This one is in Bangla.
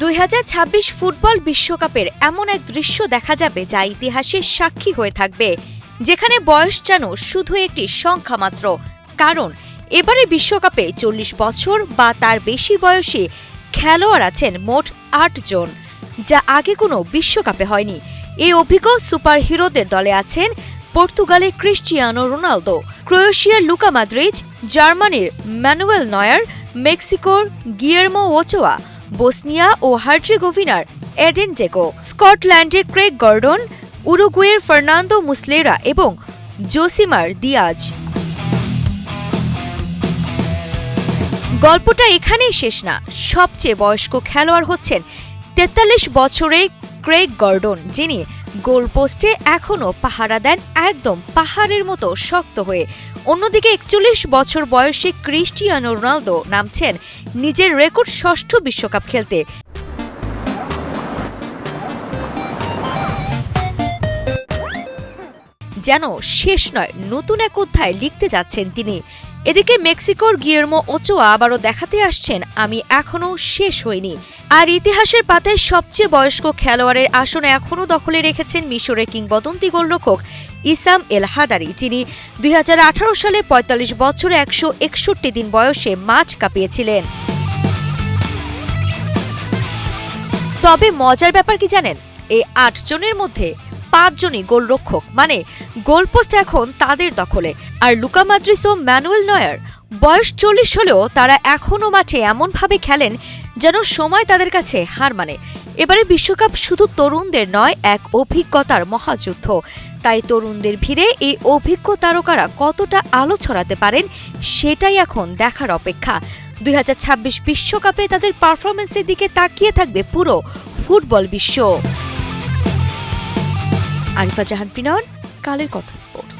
2026 ফুটবল বিশ্বকাপের এমন এক দৃশ্য দেখা যাবে যা ইতিহাসের সাক্ষী হয়ে থাকবে, যেখানে বয়স যেন শুধু একটি সংখ্যা মাত্র। কারণ এবারে বিশ্বকাপে 40 বছর বা তার বেশি বয়সী খেলোয়াড় আছেন মোট 8 জন, যা আগে কোনো বিশ্বকাপে হয়নি। এই অভিজ্ঞ সুপারহিরোদের দলে আছেন পর্তুগালের ক্রিস্টিয়ানো রোনালদো, ক্রোয়েশিয়ার লুকা মদ্রিচ, জার্মানির ম্যানুয়েল নয়ার, মেক্সিকোর গিয়ের্মো ওচোয়া, বসনিয়া ও হার্জেগোভিনার এডেন জেকো, স্কটল্যান্ডের ক্রেগ গর্ডন, উরুগুয়ের ফার্নান্দো মুসলেরা এবং জোসিমার দিয়াজ। গল্পটা এখানেই শেষ না। সবচেয়ে বয়স্ক খেলোয়াড় হচ্ছেন 43 বছরের ক্রেগ গর্ডন, যিনি গোলপোস্টে এখনও পাহারা দেন একদম পাহাড়ের মতো শক্ত হয়ে। অন্যদিকে 41 বছর বয়সী ক্রিস্টিয়ানো রোনালদো নামছেন নিজের রেকর্ড 6ষ্ঠ বিশ্বকাপ খেলতে। যেন শেষ নয়, নতুন এক অধ্যায় লিখতে যাচ্ছেন তিনি। এদিকে মেক্সিকোর গিয়ের্মো ওচোয়া আবারও দেখাতে আসছেন, আমি এখনো শেষ হইনি। আর ইতিহাসের পাতায় সবচেয়ে বয়স্ক খেলোয়াড়ের আসনে এখনও দখলে রেখেছেন মিশরের কিংবদন্তি গোলরক্ষক ইসাম এল হাদারি, যিনি 2018 সালে 45 বছরে 161 দিন বয়সে মাঠ কাঁপিয়েছিলেন। তবে মজার ব্যাপার কি জানেন, এই 8 জনের মধ্যে 5 জনই গোলরক্ষক, মানে গোলপোস্ট এখন তাদের দখলে। আর লুকা মদ্রিচ ও ম্যানুয়েল নয়ার বয়স 40 হলেও তারা এখনও মাঠে এমনভাবে খেলেন যেন সময় তাদের কাছে হার মানে। এবারে বিশ্বকাপ শুধু তরুণদের নয়, এক অভিজ্ঞতার মহাযুদ্ধ। তাই তরুণদের ভিড়ে এই অভিজ্ঞ তারকারা কতটা আলো ছড়াতে পারেন সেটাই এখন দেখার অপেক্ষা। 2026 বিশ্বকাপে তাদের পারফরমেন্সের দিকে তাকিয়ে থাকবে পুরো ফুটবল বিশ্ব। আরিফা জাহান পিনন, কালের কণ্ঠ স্পোর্টস।